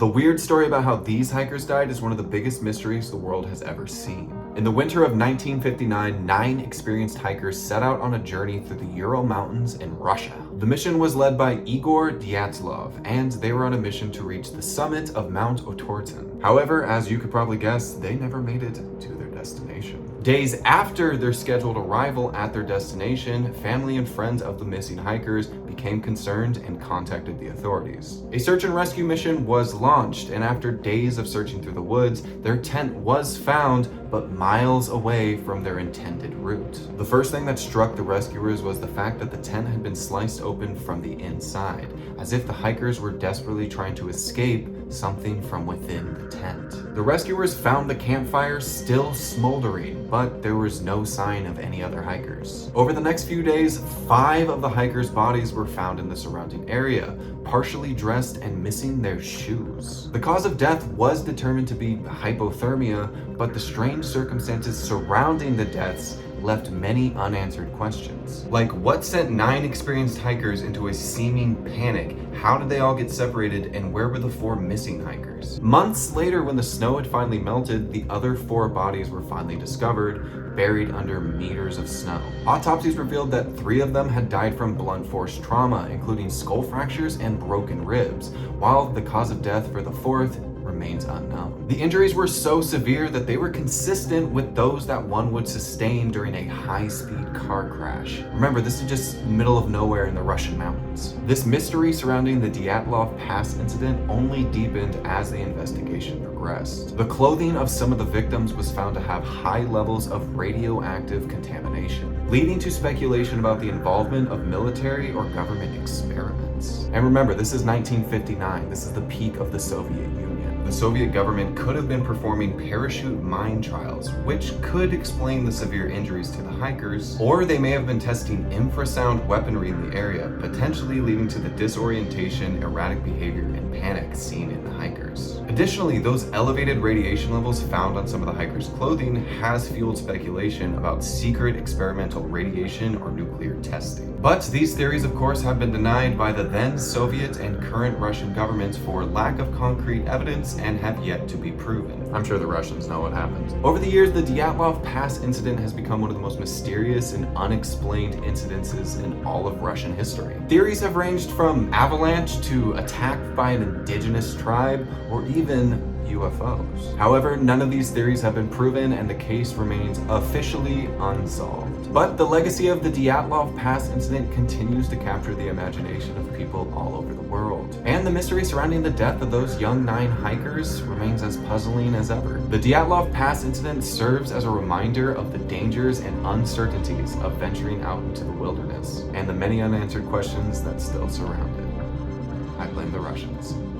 The weird story about how these hikers died is one of the biggest mysteries the world has ever seen. In the winter of 1959, 9 experienced hikers set out on a journey through the Ural Mountains in Russia. The mission was led by Igor Dyatlov, and they were on a mission to reach the summit of Mount Otorten. However, as you could probably guess, they never made it to their destination. Days after their scheduled arrival at their destination, family and friends of the missing hikers became concerned and contacted the authorities. A search and rescue mission was launched, and after days of searching through the woods, their tent was found, but miles away from their intended route. The first thing that struck the rescuers was the fact that the tent had been sliced open from the inside, as if the hikers were desperately trying to escape something from within the tent. The rescuers found the campfire still smoldering, but there was no sign of any other hikers. Over the next few days, 5 of the hikers' bodies were found in the surrounding area, partially dressed and missing their shoes. The cause of death was determined to be hypothermia, but the strange circumstances surrounding the deaths left many unanswered questions. Like, what sent 9 experienced hikers into a seeming panic? How did they all get separated, and where were the 4 missing hikers? Months later, when the snow had finally melted, the other 4 bodies were finally discovered, buried under meters of snow. Autopsies revealed that 3 of them had died from blunt force trauma, including skull fractures and broken ribs, while the cause of death for the 4th remains unknown. The injuries were so severe that they were consistent with those that one would sustain during a high-speed car crash. Remember, this is just middle of nowhere in the Russian mountains. This mystery surrounding the Dyatlov Pass incident only deepened as the investigation progressed. The clothing of some of the victims was found to have high levels of radioactive contamination, leading to speculation about the involvement of military or government experiments. And remember, this is 1959. This is the peak of the Soviet Union. The Soviet government could have been performing parachute mine trials, which could explain the severe injuries to the hikers, or they may have been testing infrasound weaponry in the area, potentially leading to the disorientation, erratic behavior, and panic seen in the hikers. Additionally, those elevated radiation levels found on some of the hikers' clothing has fueled speculation about secret experimental radiation or nuclear testing. But these theories, of course, have been denied by the then Soviet and current Russian governments for lack of concrete evidence and have yet to be proven. I'm sure the Russians know what happened. Over the years, the Dyatlov Pass incident has become one of the most mysterious and unexplained incidences in all of Russian history. Theories have ranged from avalanche to attack by an indigenous tribe, or even UFOs. However, none of these theories have been proven, and the case remains officially unsolved. But the legacy of the Dyatlov Pass incident continues to capture the imagination of people all over the world. And the mystery surrounding the death of those young 9 hikers remains as puzzling as ever. The Dyatlov Pass incident serves as a reminder of the dangers and uncertainties of venturing out into the wilderness, and the many unanswered questions that still surround it. I blame the Russians.